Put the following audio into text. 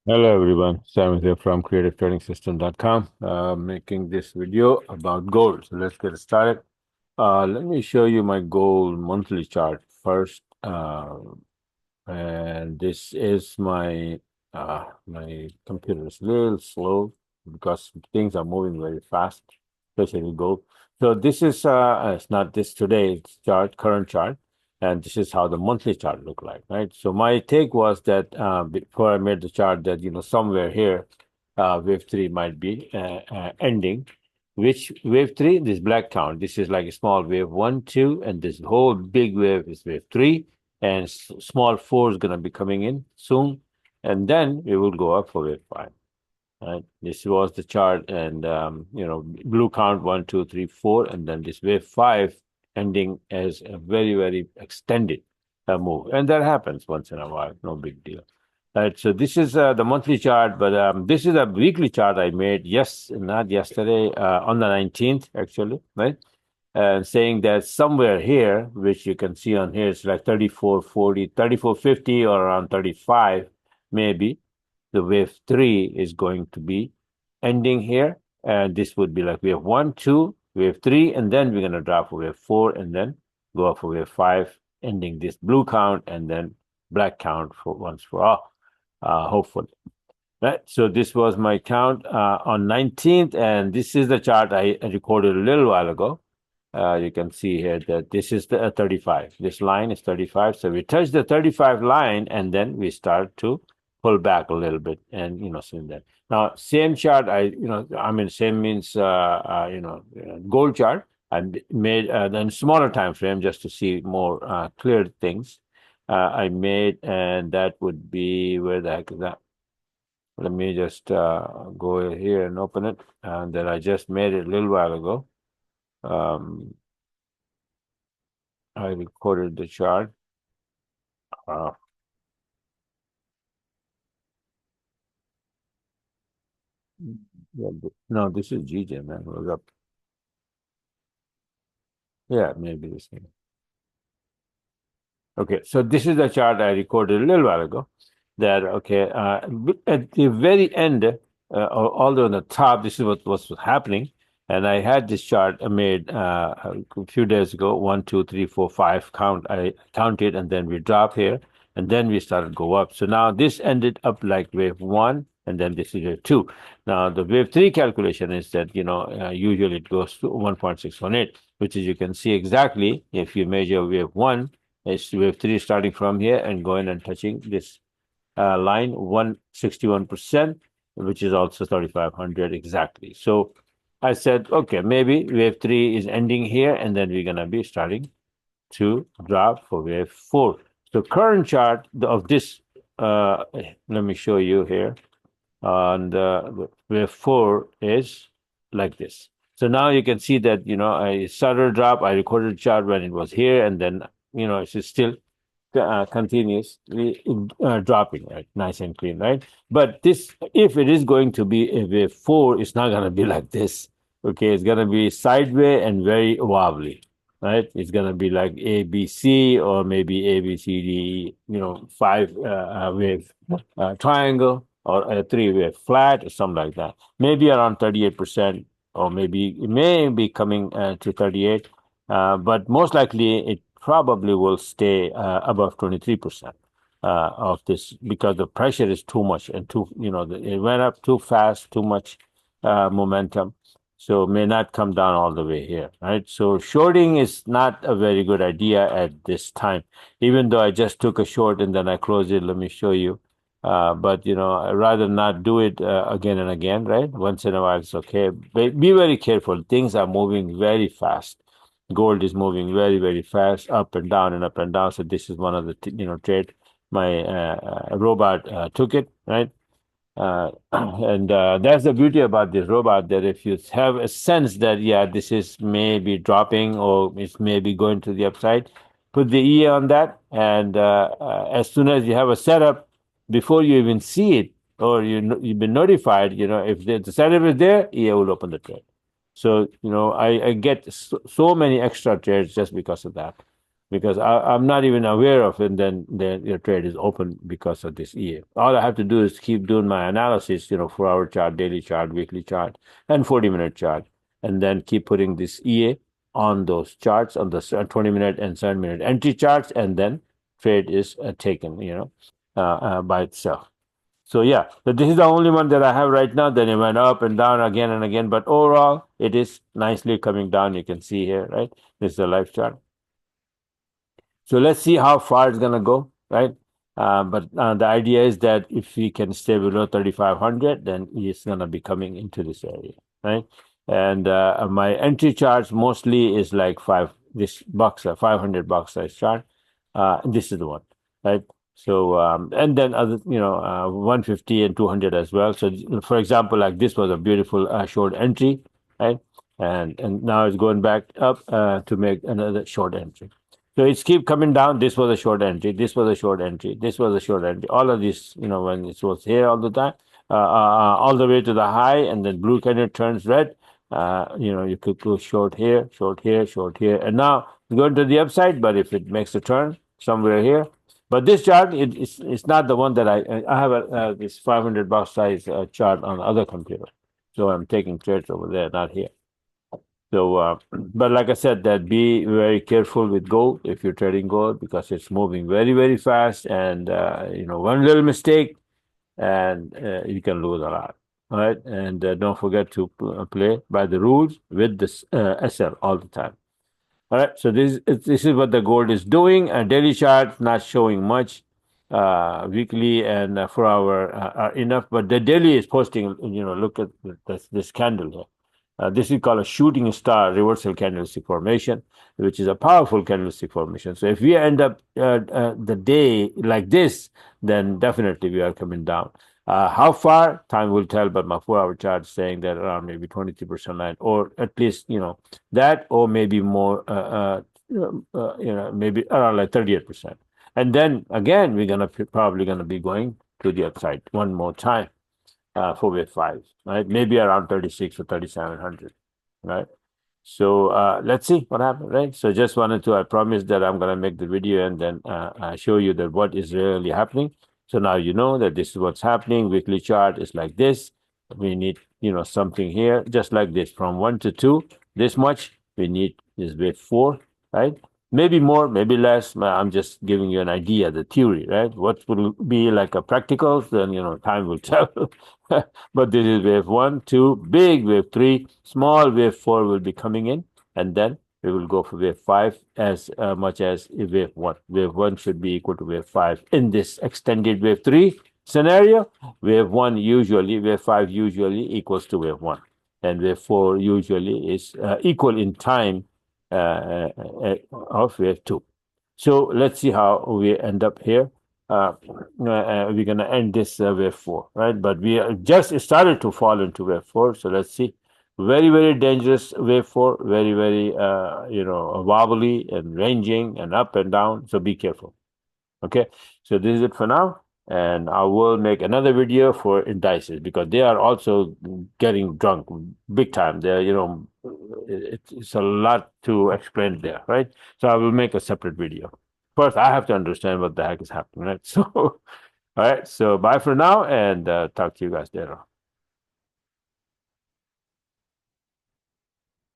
Hello everyone, Sam here from creativetrading.system.com, making this video about gold. So let's get started. Let me show you my gold monthly chart first. And this is my computer is a little slow because things are moving very fast, especially gold. So this is it's not this today's chart, current chart, and this is how the monthly chart look like, right? So my take was that before I made the chart that somewhere here, wave three might be ending. Which wave three? This black count. This is like a small wave one, two, and this whole big wave is wave three, and small four is going to be coming in soon, and then we will go up for wave five. Right? This was the chart, and blue count one, two, three, four, and then this wave five ending as a very extended move, and that happens once in a while. No big deal. Right, so this is the monthly chart, but this is a weekly chart I made. Yes, not yesterday, on the 19th, actually, right? Saying that somewhere here, which you can see on here, it's like 34.40, 34.50, or around 35, maybe the wave three is going to be ending here. And this would be like wave one, two, wave three, and then we're going to drop for wave four, and then go up for wave five, ending this blue count, and then black count for once for all, hopefully. Right. So this was my count on 19th, and this is the chart I recorded a little while ago. You can see here that this is the 35. This line is 35. So we touch the 35 line, and then we start to pull back a little bit, and see that. Now, same chart. Same means gold chart. I made then smaller time frame just to see more clear things. I made, and that would be, where the heck is that? Let me just go here and open it. And then I just made it a little while ago. I recorded the chart. Uh, no, this is GJ, man. Look up. Yeah, maybe this thing. Okay, so this is the chart I recorded a little while ago. That okay, at the very end, although on the top, this is what was happening, and I had this chart made a few days ago. 1, 2, 3, 4, 5 count. I counted, and then we drop here, and then we started go up. So now this ended up like wave one, and then this is wave two. Now the wave three calculation is that usually it goes to 1.618, which is, you can see exactly if you measure wave one. It's wave three starting from here and going and touching this line 161%, which is also 3,500 exactly. So I said, okay, maybe wave three is ending here, and then we're going to be starting to drop for wave four. So current chart of this, let me show you here. And wave four is like this. So now you can see that, I started a drop. I recorded a chart when it was here, and then, it's still continuously dropping, right? Nice and clean, right? But this, if it is going to be a wave four, it's not going to be like this. Okay, it's going to be sideways and very wobbly, right? It's going to be like A, B, C, or maybe A, B, C, D, five wave triangle, or a three wave flat, or something like that. Maybe around 38%, or maybe it may be coming to 38. But most likely it probably will stay above 23% of this, because the pressure is too much, and it went up too fast, too much momentum. So may not come down all the way here, right? So shorting is not a very good idea at this time. Even though I just took a short and then I closed it, let me show you. But I'd rather not do it again and again, right? Once in a while, it's okay. But be very careful. Things are moving very fast. Gold is moving very fast, up and down and up and down. So this is one of the trade. My robot took it, right? And that's the beauty about this robot, that if you have a sense that, yeah, this is maybe dropping, or it's maybe going to the upside, put the EA on that, and as soon as you have a setup, before you even see it, or you've been notified, if the setup is there, EA will open the trade. So I get so many extra trades just because of that. because I'm not even aware of it, then your trade is open because of this EA. All I have to do is keep doing my analysis, 4-hour chart, daily chart, weekly chart, and 40-minute chart, and then keep putting this EA on those charts, on the 20-minute and 7-minute entry charts, and then trade is taken, by itself. So yeah, but this is the only one that I have right now. Then it went up and down again and again, but overall, it is nicely coming down. You can see here, right? This is the live chart. So let's see how far it's gonna go, right? But the idea is that if we can stay below 3,500, then it's gonna be coming into this area, right? And my entry charts mostly is like this box, 500 box size chart. This is the one, right? So and then other, 150 and 200 as well. So for example, like this was a beautiful short entry, right? And now it's going back up to make another short entry. So it's keep coming down. This was a short entry. This was a short entry. This was a short entry. All of this, when it was here all the time, all the way to the high, and then blue candle turns red. You could go short here, short here, short here, and now it's going to the upside. But if it makes a turn somewhere here, but this chart it's not the one that I have this 500 box size chart on the other computer, so I'm taking trades over there, not here. So, but like I said, that be very careful with gold if you're trading gold, because it's moving very, very fast, and one little mistake and you can lose a lot. All right, and don't forget to play by the rules with this SL all the time. All right, so this is what the gold is doing. Daily chart not showing much. Weekly and 4-hour are enough, but the daily is posting. Look at this candle here. This is called a shooting star reversal candlestick formation, which is a powerful candlestick formation. So if we end up the day like this, then definitely we are coming down. How far? Time will tell, but my 4-hour chart is saying that around maybe 23% line, or at least, that, or maybe more, maybe around like 38%. And then again, we're probably gonna be going to the upside one more time for wave 5, right? Maybe around 36 or 3,700, right? So let's see what happens, right? So just wanted to, I promised that I'm gonna make the video and then show you that what is really happening. So now you know that this is what's happening. Weekly chart is like this. We need, something here, just like this, from 1 to 2, this much. We need this wave 4, right? Maybe more, maybe less. I'm just giving you an idea, the theory, right? What will be like a practical, then, time will tell. But this is wave 1, 2, big wave 3, small wave 4 will be coming in, and then we will go for wave 5 as much as wave 1. Wave 1 should be equal to wave 5 in this extended wave 3 scenario. Wave 5 usually equals to wave 1, and wave 4 usually is equal in time of wave 2. So let's see how we end up here. We're going to end this wave 4, right? But we just started to fall into wave 4. So let's see. Very, very dangerous wave 4. Very, very, wobbly and ranging and up and down. So be careful. Okay. So this is it for now. And I will make another video for indices, because they are also getting drunk big time. They're, it's a lot to explain there, right? So I will make a separate video. First, I have to understand what the heck is happening, right? So, all right. So bye for now, and talk to you guys later.